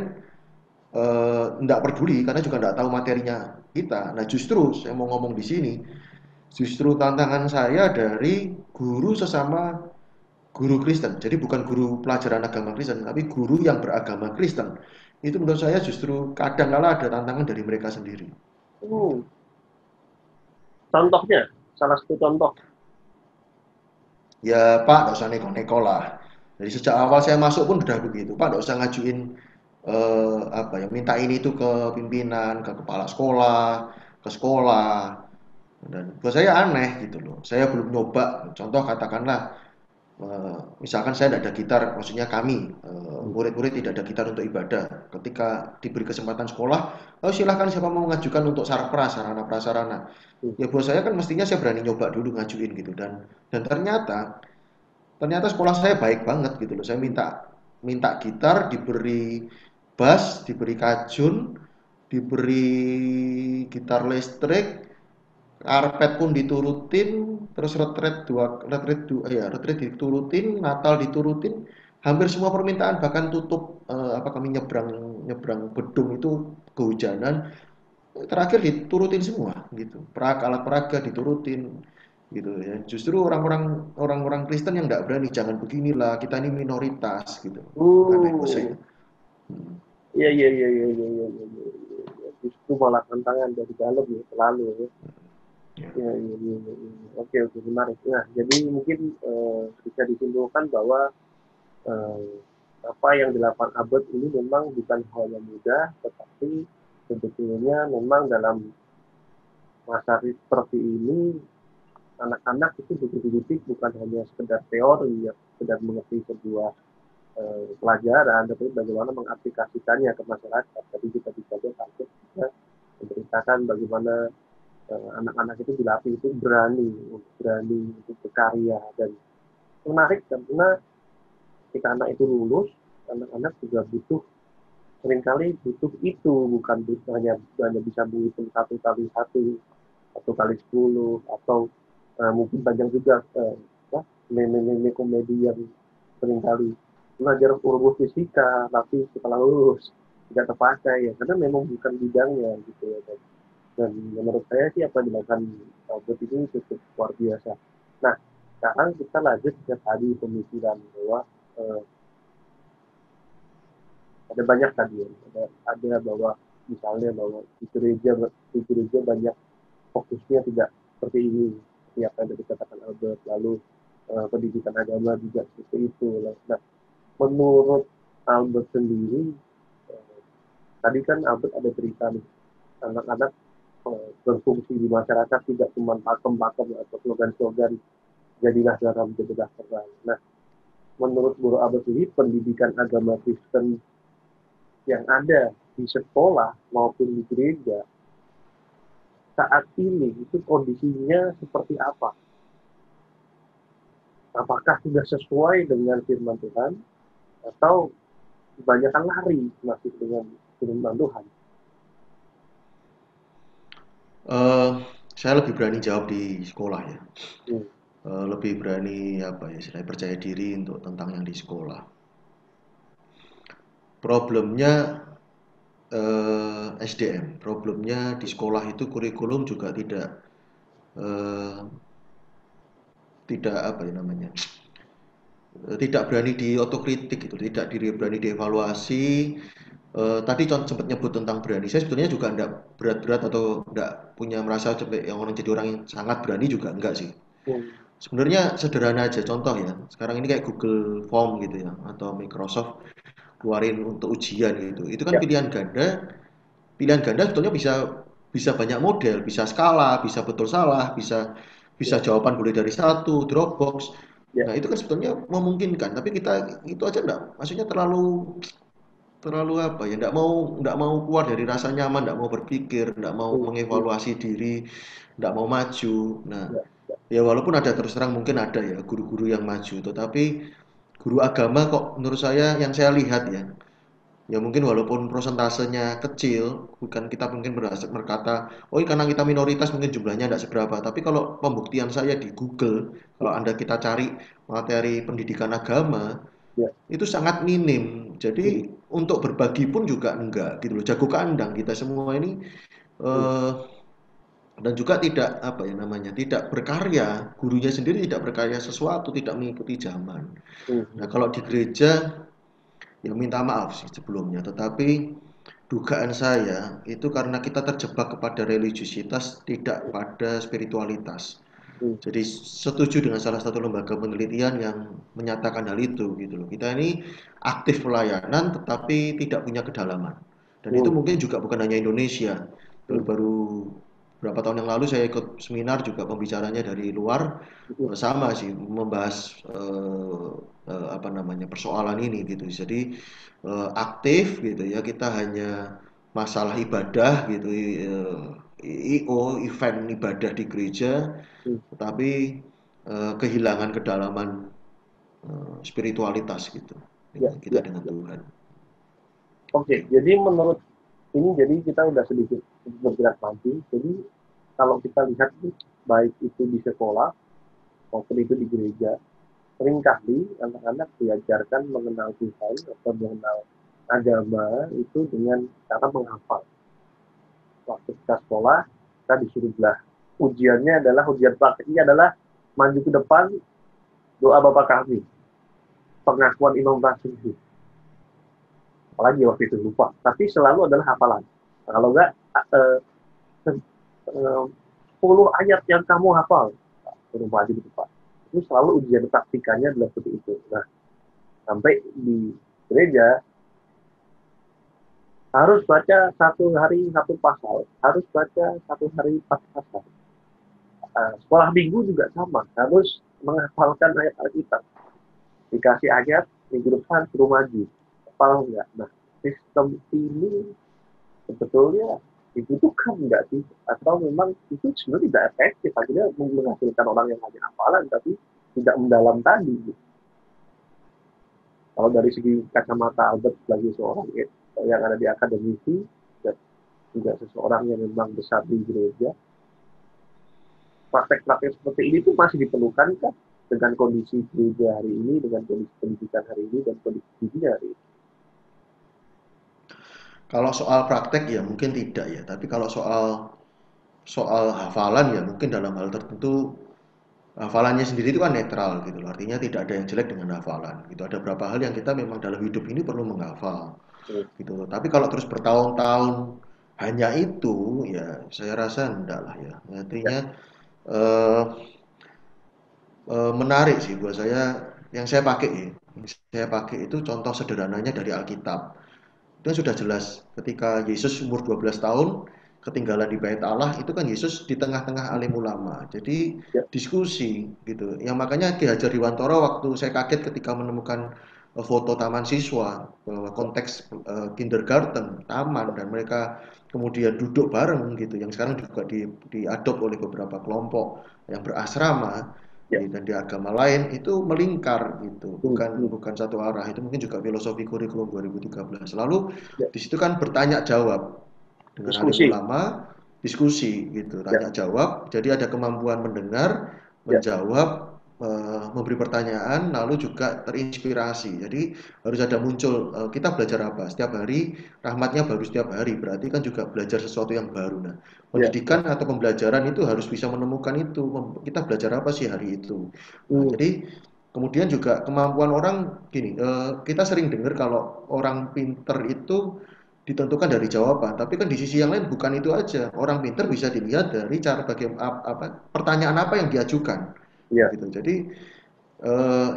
S2: nggak peduli karena juga nggak tahu materinya kita. Nah justru saya mau ngomong di sini, justru tantangan saya dari guru sesama guru Kristen. Jadi bukan guru pelajaran agama Kristen, tapi guru yang beragama Kristen. Itu menurut saya justru kadang kala ada tantangan dari mereka sendiri. Gitu.
S1: mm. Contohnya, salah satu contoh.
S2: Ya Pak, nggak usah neko-neko lah. Dari sejak awal saya masuk pun udah begitu. Pak, nggak usah ngajuin apa ya, minta ini itu ke pimpinan, ke kepala sekolah, ke sekolah. Dan buat saya aneh gitu loh. Saya belum nyoba. Contoh katakanlah, misalkan saya tidak ada gitar, maksudnya kami
S1: Mm,
S2: murid-murid tidak ada gitar untuk ibadah. Ketika diberi kesempatan sekolah, oh silahkan siapa mau mengajukan untuk sarpras, sarana prasarana.
S1: mm,
S2: Ya buat saya kan mestinya saya berani nyoba dulu ngajuin gitu dan ternyata ternyata sekolah saya baik banget gitu loh. Saya
S1: mm.
S2: minta minta gitar, diberi bass, diberi kajun, diberi gitar listrik, karpet pun diturutin, terus retret diturutin, Natal diturutin, hampir semua permintaan bahkan tutup apa kami nyebrang nyebrang bedung itu kehujanan terakhir diturutin semua gitu. Alat peraga diturutin gitu ya. Justru orang-orang Kristen yang nggak berani jangan beginilah kita ini minoritas gitu. Aneh buat saya. Hmm.
S1: Iya, iya, iya, iya, iya, iya, iya, iya, iya. Justru malah tantangan dari dalam ya, selalu ya.
S2: Ya.
S1: Iya, iya, iya, iya, iya. Oke, oke, menarik. Nah, jadi mungkin bisa disimpulkan bahwa eh, apa yang dilakukan Abed ini memang bukan hal yang mudah, tetapi sebetulnya memang dalam masa seperti ini anak-anak itu dididik bukan hanya sekedar teori, ya, sekedar mengerti sebuah pelajaran, tapi bagaimana mengaplikasikannya ke masyarakat. Tadi kita bisa takut juga memberitakan bagaimana anak-anak itu dilatih itu berani untuk berkarya dan menarik karena ketika anak itu lulus, anak-anak juga butuh seringkali butuh itu bukan hanya hanya bisa menghitung satu kali satu, satu kali 10 atau mungkin banyak juga meme-meme komedi yang seringkali belajar rumus fisika tapi setelah lulus tidak terpakai ya karena memang bukan bidangnya gitu ya dan menurut saya sih apa yang dilakukan Albert ini cukup luar biasa. Nah sekarang kita lanjut ke tadi pemikiran bahwa eh, ada banyak tadi ya ada bahwa misalnya bahwa di gereja banyak fokusnya tidak seperti ini seperti apa yang tadi dikatakan Albert lalu pendidikan agama juga seperti itu. Nah menurut Albert sendiri eh, tadi kan Albert ada cerita nih anak-anak berfungsi di masyarakat tidak cuma pakem-pakem atau slogan-slogan jadilah garam jadilah terang. Nah menurut Guru Albert sendiri pendidikan agama Kristen yang ada di sekolah maupun di gereja saat ini itu kondisinya seperti apa? Apakah sudah sesuai dengan firman Tuhan atau kebanyakan lari masih dengan firman Tuhan?
S2: Eh, saya lebih berani jawab di sekolah ya.
S1: Hmm.
S2: Lebih berani apa ya, saya percaya diri untuk tentang yang di sekolah. Problemnya SDM, problemnya di sekolah itu kurikulum juga eh, tidak apa ya namanya, tidak berani diotokritik gitu, tidak berani dievaluasi. Tadi sempat nyebut tentang berani. Saya sebetulnya juga enggak berat-berat atau enggak punya merasa sampai yang orang jadi orang yang sangat berani juga enggak sih.
S1: Hmm.
S2: Sebenarnya sederhana aja contoh ya. Sekarang ini kayak Google Form gitu ya atau Microsoft keluarin untuk ujian gitu. Itu kan
S1: Ya,
S2: pilihan ganda. Pilihan ganda sebetulnya bisa bisa banyak model, bisa skala, bisa betul salah, bisa
S1: ya,
S2: jawaban boleh dari satu, Dropbox.
S1: ya.
S2: Nah, itu kan sebetulnya memungkinkan, tapi kita itu aja enggak, maksudnya terlalu terlalu apa ya, nggak mau keluar dari rasa nyaman, nggak mau berpikir, nggak mau
S1: Hmm, hmm,
S2: mengevaluasi diri, nggak mau maju. Nah,
S1: ya, ya.
S2: ya walaupun ada, terus terang mungkin ada ya guru-guru yang maju, tetapi guru agama kok menurut saya, yang saya lihat ya, ya mungkin walaupun prosentasenya kecil, bukan kita mungkin berkata, oh karena kita minoritas mungkin jumlahnya tidak seberapa. Tapi kalau pembuktian saya di Google, kalau Anda kita cari materi pendidikan agama,
S1: Ya.
S2: itu sangat minim.
S1: Hmm,
S2: Jadi untuk berbagi pun juga enggak gitu loh. Jago kandang kita semua ini,
S1: hmm,
S2: eh, dan juga tidak apa ya namanya, tidak berkarya. Gurunya sendiri tidak berkarya sesuatu, tidak mengikuti zaman.
S1: hmm,
S2: Nah,
S1: hmm,
S2: kalau di gereja, ya minta maaf sih sebelumnya, tetapi dugaan saya itu karena kita terjebak kepada religiusitas, tidak pada spiritualitas.
S1: hmm,
S2: Jadi setuju dengan salah satu lembaga penelitian yang menyatakan hal itu gitu loh. Kita ini aktif pelayanan tetapi tidak punya kedalaman. Dan itu
S1: hmm,
S2: mungkin juga bukan hanya Indonesia.
S1: hmm,
S2: Baru-baru berapa tahun yang lalu saya ikut seminar juga, pembicaranya dari luar,
S1: hmm,
S2: sama sih membahas apa namanya, persoalan ini gitu. Jadi aktif gitu ya, kita hanya masalah ibadah gitu, IO, event ibadah di gereja,
S1: hmm.
S2: tetapi kehilangan kedalaman spiritualitas gitu
S1: Ya,
S2: dengan kita
S1: ya.
S2: dengan Tuhan.
S1: Oke, jadi menurut ini, jadi kita udah sedikit bergerak maju. Jadi kalau kita lihat nih, baik itu di sekolah maupun itu di gereja, seringkali anak-anak diajarkan mengenal Tuhan atau mengenal agama itu dengan cara menghafal. Waktu kita sekolah, kita disuruh belah. Ujiannya adalah, ujian praktiknya adalah maju ke depan, doa Bapa kami, pengakuan Imam Rasul. Apalagi waktu itu lupa. Tapi selalu adalah hafalan. Nah, kalau enggak, eh, 10 ayat yang kamu hafal, suruh maju di depan. Itu selalu ujian praktikannya adalah seperti itu. Nah, sampai di gereja harus baca satu hari satu pasal, harus baca satu hari 4 pasal. Sekolah minggu juga sama, harus menghafalkan ayat Alkitab. Dikasih ayat, minggu depan suruh maju. Hafal enggak? Nah, sistem ini sebetulnya dibutuhkan enggak sih? Atau memang itu sebenarnya tidak efektif, akhirnya menghasilkan orang yang hanya hafalan tapi tidak mendalam tadi. Kalau dari segi kacamata Albert sebagai seorang yang ada di akademisi, dan juga seseorang yang memang besar di gereja, praktek-praktek seperti ini tuh masih diperlukan kan dengan kondisi gereja hari ini, dengan kondisi pendidikan hari ini, dan kondisi dunia hari ini.
S2: Kalau soal praktek ya mungkin tidak ya, tapi kalau soal soal hafalan ya mungkin dalam hal tertentu hafalannya sendiri itu kan netral gitu loh. Artinya tidak ada yang jelek dengan hafalan gitu. Ada beberapa hal yang kita memang dalam hidup ini perlu menghafal
S1: Hmm.
S2: gitu loh. Tapi kalau terus bertahun-tahun hanya itu, ya saya rasa enggak lah ya.
S1: Ya,
S2: Artinya eh, menarik sih buat saya, yang saya pakai ya. Yang saya pakai itu contoh sederhananya dari Alkitab. Itu kan sudah jelas ketika Yesus umur 12 tahun ketinggalan di bait Allah, itu kan Yesus di tengah-tengah alim ulama. Jadi
S1: ya,
S2: diskusi gitu. Yang makanya Ki Hajar Dewantara waktu saya kaget ketika menemukan foto taman siswa, bahwa
S1: ya,
S2: konteks kindergarten, taman, dan mereka kemudian duduk bareng gitu, yang sekarang juga diadop oleh beberapa kelompok yang berasrama
S1: ya.
S2: dan di agama lain, itu melingkar gitu,
S1: Hmm,
S2: bukan
S1: hmm,
S2: bukan satu arah. Itu mungkin juga filosofi kurikulum 2013. Lalu
S1: ya.
S2: di situ kan bertanya jawab dengan alim
S1: Diskusi.
S2: ulama, diskusi gitu,
S1: Ya,
S2: tanya jawab. Jadi ada kemampuan mendengar,
S1: ya.
S2: menjawab, memberi pertanyaan, lalu juga terinspirasi. Jadi harus ada muncul, kita belajar apa setiap hari, rahmatnya baru setiap hari, berarti kan juga belajar sesuatu yang baru. Nah,
S1: Ya, ya.
S2: pendidikan atau pembelajaran itu harus bisa menemukan itu, kita belajar apa sih hari itu. Nah,
S1: Hmm,
S2: jadi kemudian juga kemampuan orang gini, kita sering dengar kalau orang pinter itu ditentukan dari jawaban, tapi kan di sisi yang lain bukan itu aja. Orang pinter bisa dilihat dari cara bagaimana, apa, pertanyaan apa yang diajukan
S1: ya.
S2: gitu. Jadi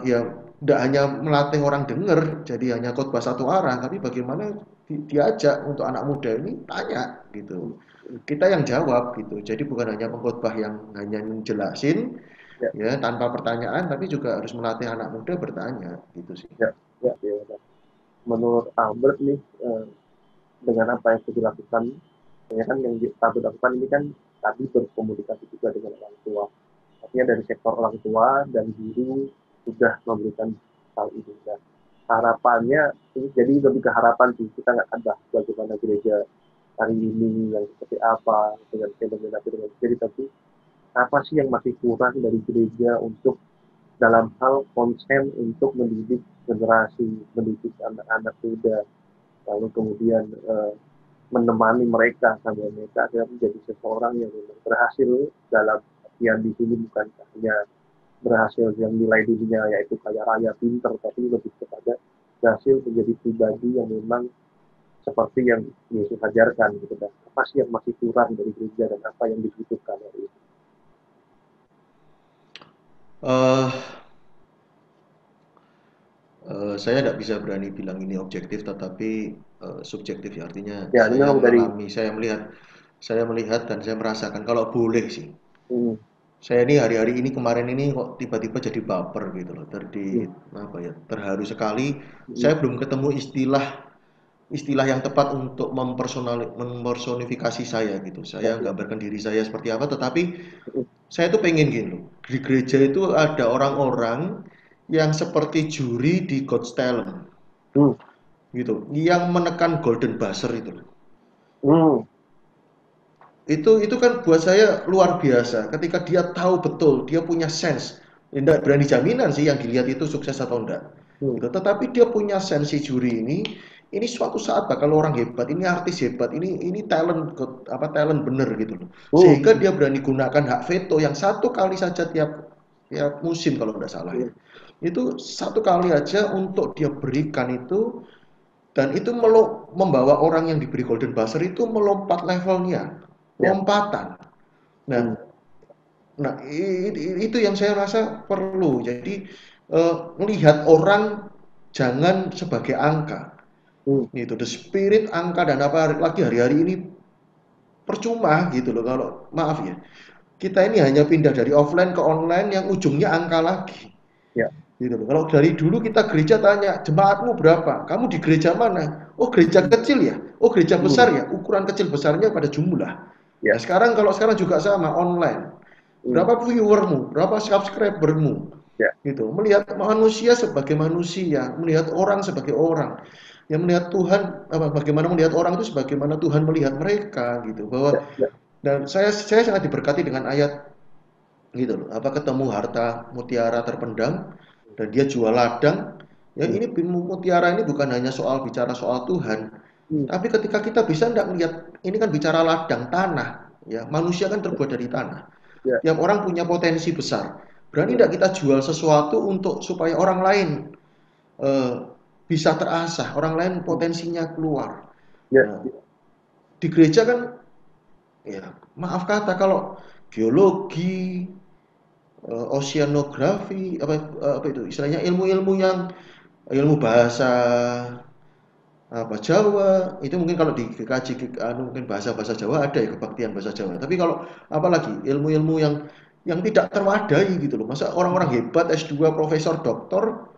S2: ya tidak hanya melatih orang dengar jadi hanya khotbah satu arah, tapi bagaimana diajak untuk anak muda ini tanya
S1: Hmm,
S2: gitu,
S1: hmm,
S2: kita yang jawab gitu. Jadi bukan hanya pengkhotbah yang hanya menjelasin
S1: ya,
S2: ya tanpa pertanyaan, tapi juga harus melatih anak muda bertanya gitu sih.
S1: ya, ya, ya. menurut Albert nih, dengan apa yang sudah dilakukan, ya kan yang Albert lakukan ini kan tadi berkomunikasi juga dengan orang tua. Artinya dari sektor orang tua dan guru sudah memberikan hal ini. Nah, harapannya ini jadi lebih ke harapan sih, kita nggak akan bahas bagaimana gereja hari ini yang seperti apa dengan fenomena fenomena jadi, tapi apa sih yang masih kurang dari gereja untuk dalam hal konsen untuk mendidik generasi, mendidik anak-anak muda, lalu kemudian menemani mereka sampai mereka akhirnya menjadi seseorang yang memang berhasil dalam artian di sini bukan hanya berhasil yang nilai dirinya yaitu kaya raya pinter, tapi lebih kepada berhasil menjadi pribadi yang memang seperti yang Yesus ajarkan gitu kan. Apa sih yang masih kurang dari gereja dan apa yang dibutuhkan hari ini?
S2: Eh, saya tidak bisa berani bilang ini objektif, tetapi subjektif ya. Artinya
S1: Ya, ini memang dari
S2: saya melihat dan saya merasakan kalau boleh sih.
S1: hmm,
S2: Saya ini hari-hari ini kemarin ini kok tiba-tiba jadi baper gitu loh.
S1: hmm,
S2: Apa ya? Terharu sekali.
S1: hmm,
S2: Saya belum ketemu istilah yang tepat untuk mempersonifikasi saya gitu.
S1: ya,
S2: Saya
S1: ya,
S2: gambarkan diri saya seperti apa, tetapi
S1: hmm,
S2: saya tuh pengen gini loh. Di gereja itu ada orang-orang yang seperti juri di God's Talent
S1: hmm,
S2: gitu, yang menekan golden buzzer itu loh.
S1: hmm,
S2: Itu kan buat saya luar biasa ketika dia tahu betul, dia punya sense. Tidak berani jaminan sih yang dilihat itu sukses atau enggak.
S1: hmm,
S2: Gitu. Tetapi dia punya sensi juri ini suatu saat bakal orang hebat, ini artis hebat, ini talent bener gitu loh. Sehingga
S1: hmm,
S2: dia berani gunakan hak veto yang satu kali saja tiap musim kalau enggak salah ya.
S1: hmm,
S2: Itu satu kali aja untuk dia berikan itu, dan itu membawa orang yang diberi golden buzzer itu melompat levelnya,
S1: ya,
S2: lompatan. Nah,
S1: hmm,
S2: nah itu yang saya rasa perlu. Jadi melihat orang jangan sebagai angka.
S1: hmm,
S2: Gitu, the spirit angka dan apa lagi hari-hari ini percuma gitu loh kalau maaf ya. Kita ini hanya pindah dari offline ke online yang ujungnya angka lagi.
S1: ya,
S2: Gitu loh. Kalau dari dulu kita gereja tanya, jemaatmu berapa? Kamu di gereja mana? Oh, gereja
S1: hmm,
S2: kecil ya? Oh, gereja
S1: hmm,
S2: besar ya? Ukuran kecil besarnya pada jumlah.
S1: ya,
S2: Nah, kalau sekarang juga sama online.
S1: hmm,
S2: Berapa viewermu? Berapa subscribermu?
S1: ya,
S2: Gitu. Melihat manusia sebagai manusia, melihat orang sebagai orang. Yang melihat Tuhan, bagaimana melihat orang itu sebagaimana Tuhan melihat mereka gitu.
S1: ya, ya,
S2: Dan saya sangat diberkati dengan ayat gitu loh, apa ketemu harta mutiara terpendam dan dia jual ladang. Ya,
S1: hmm,
S2: ini mutiara ini bukan hanya soal bicara soal Tuhan,
S1: hmm,
S2: tapi ketika kita bisa enggak melihat ini kan bicara ladang tanah, ya manusia kan terbuat dari tanah.
S1: ya,
S2: Tiap orang punya potensi besar. Berani
S1: ya,
S2: enggak kita jual sesuatu untuk supaya orang lain eh, bisa terasah, orang lain
S1: hmm,
S2: potensinya keluar.
S1: ya,
S2: Nah, di gereja kan ya maaf kata kalau geologi, oceanografi, apa itu istilahnya, ilmu-ilmu yang ilmu bahasa apa Jawa itu mungkin kalau dikaji mungkin bahasa-bahasa Jawa ada ya kebaktian bahasa Jawa, tapi kalau apalagi ilmu-ilmu yang tidak terwadai gitu loh, masa orang-orang hebat S2 profesor doktor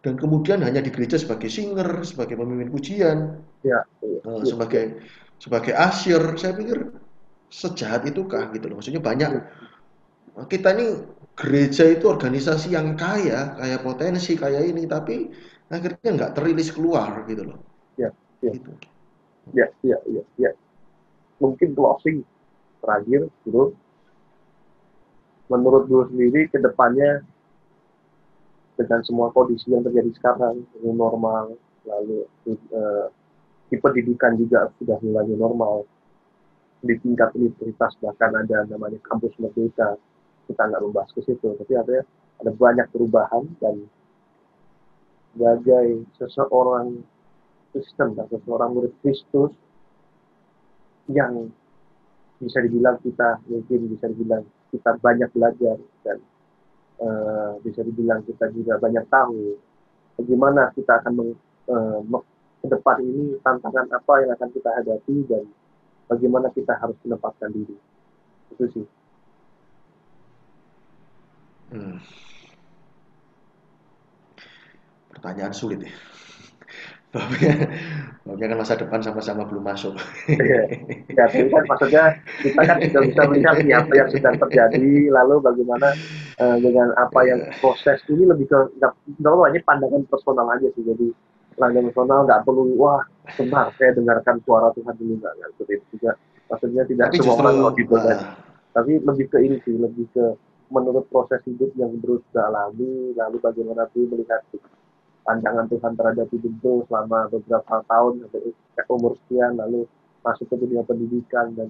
S2: dan kemudian hanya di gereja sebagai singer, sebagai pemimpin pujian,
S1: ya, ya, ya, ya,
S2: sebagai sebagai asyir. Saya pikir sejahat itukah gitu loh, maksudnya banyak.
S1: hmm,
S2: Kita ini gereja itu organisasi yang kaya potensi, kaya ini, tapi akhirnya nggak terilis keluar gitu loh.
S1: ya, ya,
S2: Gitu.
S1: ya, ya, ya, ya. Mungkin closing terakhir, bro. Menurut bro sendiri ke depannya dengan semua kondisi yang terjadi sekarang, new normal, lalu di pendidikan juga sudah mulai new normal, di tingkat universitas bahkan ada namanya kampus merdeka, kita nggak membahas ke situ, tapi ada banyak perubahan dan sebagai seseorang Kristen dan seseorang murid Kristus yang bisa dibilang kita mungkin bisa dibilang kita banyak belajar dan bisa dibilang kita juga banyak tahu bagaimana kita akan ke depan ini tantangan apa yang akan kita hadapi dan bagaimana kita harus menempatkan diri itu sih.
S2: Hmm, pertanyaan sulit ya. babnya babnya kan masa depan sama-sama belum masuk.
S1: Iya. Ya, tapi kan maksudnya kita kan juga bisa melihat nih apa yang sedang terjadi, lalu bagaimana dengan apa yang
S2: Ya,
S1: proses ini lebih ke nggak apa ini pandangan personal aja sih. Jadi pandangan personal nggak perlu wah sebentar saya dengarkan suara Tuhan dulu nggak seperti itu juga. Maksudnya tidak
S2: tapi
S1: semua
S2: justru
S1: orang audible kan. Tapi lebih ke ini sih, lebih ke menurut proses hidup yang terus alami, lalu bagaimana tuh melihat pandangan Tuhan terhadap hidup itu selama beberapa tahun sampai umur sekian, lalu masuk ke dunia pendidikan dan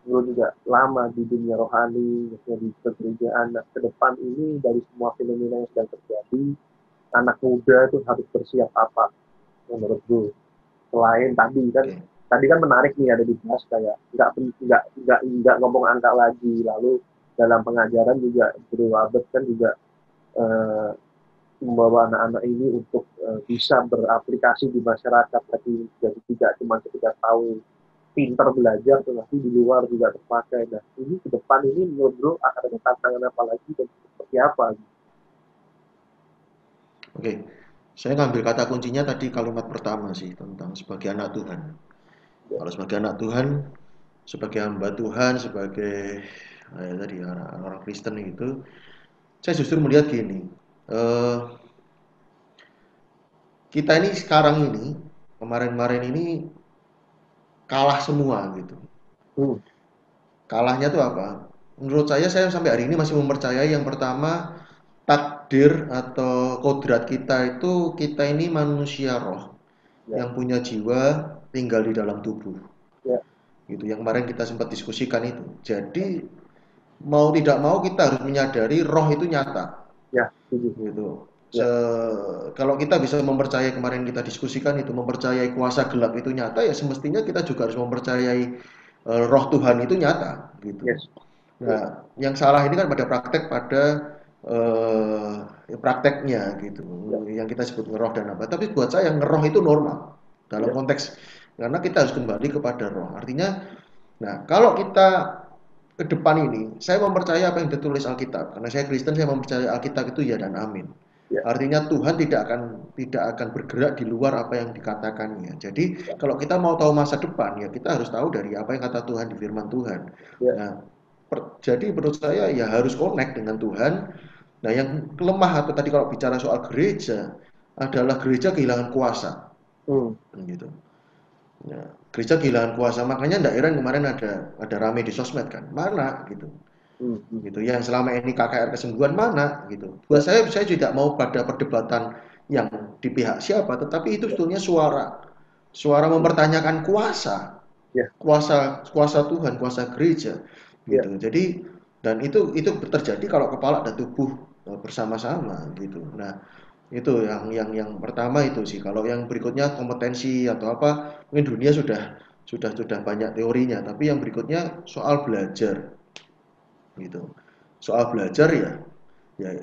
S1: dulu juga lama di dunia rohani, maksudnya di pekerjaan. Nah, ke depan ini dari semua fenomena yang sedang terjadi, anak muda itu harus bersiap apa menurut gue? Selain
S2: oke.
S1: tadi kan menarik nih ada dibahas kayak nggak ngomong angka lagi, lalu dalam pengajaran juga Guru Albert kan juga eh, membawa anak-anak ini untuk bisa beraplikasi di masyarakat, tapi jadi tidak cuma ketika tahu pinter belajar, tetapi di luar juga terpakai. Nah, ini ke depan ini menurut bro akan ada tantangan apa lagi dan seperti apa?
S2: Oke, saya ngambil kata kuncinya tadi kalimat pertama sih tentang sebagai anak Tuhan.
S1: Ya,
S2: Kalau sebagai anak Tuhan, sebagai hamba Tuhan, sebagai tadi orang Kristen itu, saya justru melihat gini, eh, kita ini sekarang ini, kemarin-kemarin ini kalah semua gitu.
S1: hmm,
S2: Kalahnya tuh apa? Menurut saya sampai hari ini masih mempercayai yang pertama takdir atau kodrat kita itu kita ini manusia roh
S1: ya,
S2: yang punya jiwa tinggal di dalam tubuh.
S1: ya,
S2: Gitu. Yang kemarin kita sempat diskusikan itu. Jadi mau tidak mau kita harus menyadari roh itu nyata.
S1: ya, setuju.
S2: Gitu.
S1: Ya,
S2: Kalau kita bisa mempercayai kemarin kita diskusikan itu mempercayai kuasa gelap itu nyata ya semestinya kita juga harus mempercayai roh Tuhan itu nyata gitu.
S1: yes, ya,
S2: Nah, yang salah ini kan pada eh, prakteknya gitu,
S1: ya,
S2: yang kita sebut ngeroh dan apa. Tapi buat saya ngeroh itu normal dalam
S1: ya,
S2: konteks karena kita harus kembali kepada roh. Artinya, nah kalau kita ke depan ini, saya mempercayai apa yang ditulis Alkitab. Karena saya Kristen, saya mempercayai Alkitab itu ya dan amin.
S1: ya,
S2: Artinya Tuhan tidak akan bergerak di luar apa yang dikatakannya. Jadi kalau kita mau tahu masa depan ya kita harus tahu dari apa yang kata Tuhan di firman Tuhan.
S1: ya,
S2: Nah, jadi menurut saya ya harus connect dengan Tuhan. Nah, yang lemah atau tadi kalau bicara soal gereja adalah gereja kehilangan kuasa,
S1: hmm,
S2: gitu. Ya, gereja kehilangan kuasa, makanya ndak heran kemarin ada rame di sosmed kan, mana gitu,
S1: hmm, hmm,
S2: gitu. Yang selama ini KKR kesembuhan mana gitu. Buat
S1: ya,
S2: saya tidak mau pada perdebatan yang di pihak siapa, tetapi itu
S1: ya,
S2: sebetulnya suara
S1: hmm,
S2: mempertanyakan kuasa,
S1: ya,
S2: kuasa kuasa Tuhan, kuasa gereja,
S1: ya,
S2: gitu. Jadi dan itu terjadi kalau kepala dan tubuh bersama-sama gitu. Nah, itu yang pertama itu sih. Kalau yang berikutnya kompetensi atau apa, mungkin dunia sudah banyak teorinya, tapi yang berikutnya soal belajar gitu. Soal belajar ya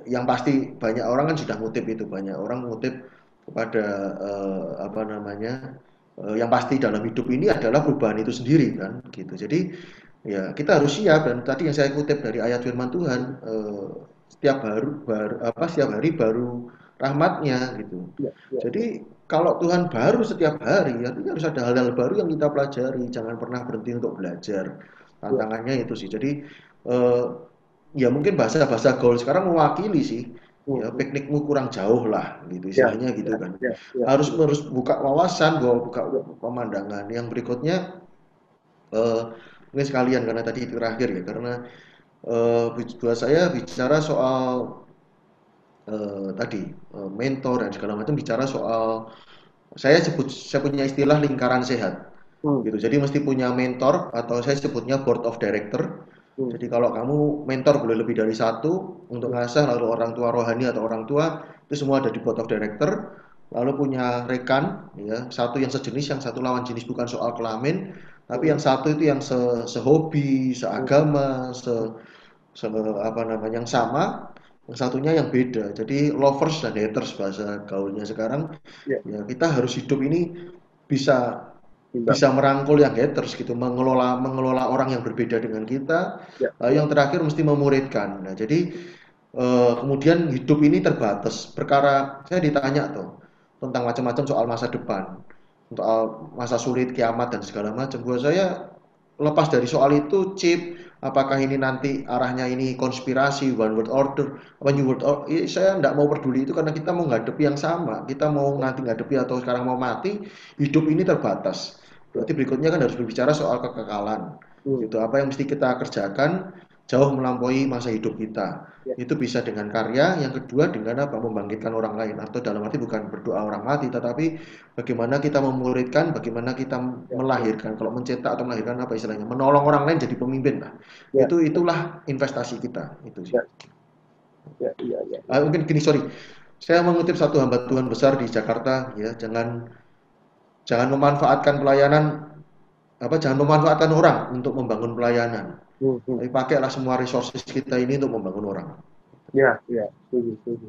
S2: yang pasti banyak orang kan sudah ngutip itu, banyak orang ngutip kepada apa namanya? Yang pasti dalam hidup ini adalah perubahan itu sendiri kan gitu. Jadi ya kita harus siap dan tadi yang saya kutip dari ayat firman Tuhan setiap hari baru rahmatnya gitu.
S1: ya, ya, ya,
S2: Jadi kalau Tuhan baru setiap hari, artinya harus ada hal-hal baru yang kita pelajari. Jangan pernah berhenti untuk belajar.
S1: ya,
S2: Tantangannya itu sih. Jadi eh, ya mungkin bahasa-bahasa gaul sekarang mewakili sih.
S1: hmm,
S2: Ya
S1: hmm,
S2: piknikmu kurang jauh lah, gitu
S1: ya,
S2: istilahnya gitu
S1: ya,
S2: kan.
S1: ya, ya,
S2: Harus
S1: ya,
S2: harus buka wawasan, buka
S1: ya,
S2: pemandangan. Yang berikutnya eh, mungkin sekalian karena tadi itu terakhir ya, karena buat saya bicara soal tadi mentor dan segala macam bicara soal saya punya istilah lingkaran sehat
S1: hmm,
S2: gitu. Jadi mesti punya mentor atau saya sebutnya board of director.
S1: hmm,
S2: Jadi kalau kamu mentor boleh lebih dari satu untuk
S1: hmm,
S2: ngasah, lalu orang tua rohani atau orang tua itu semua ada di board of director. Lalu punya rekan ya, satu yang sejenis, yang satu lawan jenis bukan soal kelamin, tapi
S1: hmm,
S2: yang satu itu yang sehobi,
S1: hmm,
S2: seagama, apa namanya yang sama, yang satunya yang beda. Jadi lovers dan haters bahasa gaulnya sekarang.
S1: ya,
S2: Ya kita harus hidup ini bisa
S1: timbang,
S2: bisa merangkul yang haters gitu, mengelola mengelola orang yang berbeda dengan kita.
S1: ya, ya,
S2: Yang terakhir mesti memuridkan. Nah, jadi kemudian hidup ini terbatas. Perkara saya ditanya tuh, tentang macam-macam soal masa depan, soal masa sulit, kiamat dan segala macam. Buat saya lepas dari soal itu chip, apakah ini nanti arahnya ini konspirasi, one world order, apa new world order, saya tidak mau peduli itu karena kita mau menghadapi yang sama. Kita mau nanti menghadapi atau sekarang mau mati, hidup ini terbatas. Berarti berikutnya kan harus berbicara soal kekekalan.
S1: Hmm.
S2: Gitu. Apa yang mesti kita kerjakan jauh melampaui masa hidup kita.
S1: Ya,
S2: Itu bisa dengan karya, yang kedua dengan apa? Membangkitkan orang lain. Atau dalam arti bukan berdoa orang mati, tetapi bagaimana kita memuridkan, bagaimana kita
S1: ya, ya,
S2: melahirkan. Kalau mencetak atau melahirkan apa istilahnya? Menolong orang lain jadi pemimpin lah.
S1: ya,
S2: Itulah investasi kita. Itu sih.
S1: ya, ya, ya, ya, ya.
S2: Mungkin gini, sorry. Saya mengutip satu hamba Tuhan besar di Jakarta, ya, jangan jangan memanfaatkan pelayanan jangan memanfaatkan orang untuk membangun pelayanan.
S1: Hmm, hmm.
S2: Tapi pakailah semua resources kita ini untuk membangun orang.
S1: Ya, ya, setuju, setuju.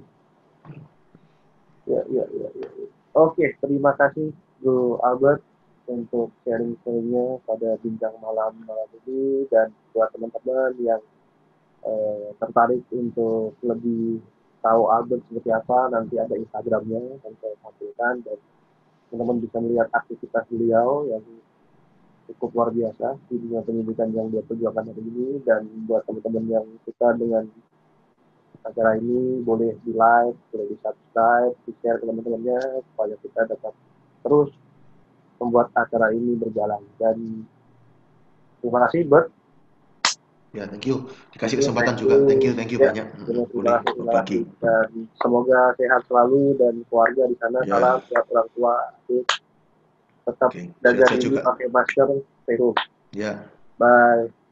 S1: Ya, ya, ya, ya. Oke, terima kasih Bro Albert untuk sharing-sharingnya pada bincang malam ini, dan buat teman-teman yang tertarik untuk lebih tahu Albert seperti apa, nanti ada Instagramnya yang saya tampilkan, dan teman-teman bisa melihat aktivitas beliau yang cukup luar biasa di dunia pendidikan yang dia perjuangkan hari ini. Dan buat teman-teman yang suka dengan acara ini, boleh di like, boleh di subscribe, di share ke teman-temannya supaya kita dapat terus membuat acara ini berjalan. Dan terima kasih Bert.
S2: Ya, thank you. Dikasih
S1: Thank
S2: kesempatan
S1: you.
S2: juga. Thank you
S1: Ya,
S2: banyak.
S1: terima
S2: Boleh
S1: kasih.
S2: berbagi.
S1: Dan semoga sehat selalu dan keluarga di sana.
S2: Ya.
S1: Salam buat orang tua. Tetap
S2: Oke,
S1: jaga
S2: sehat-sehat
S1: diri,
S2: juga.
S1: pakai masker, stay home.
S2: Ya.
S1: Bye.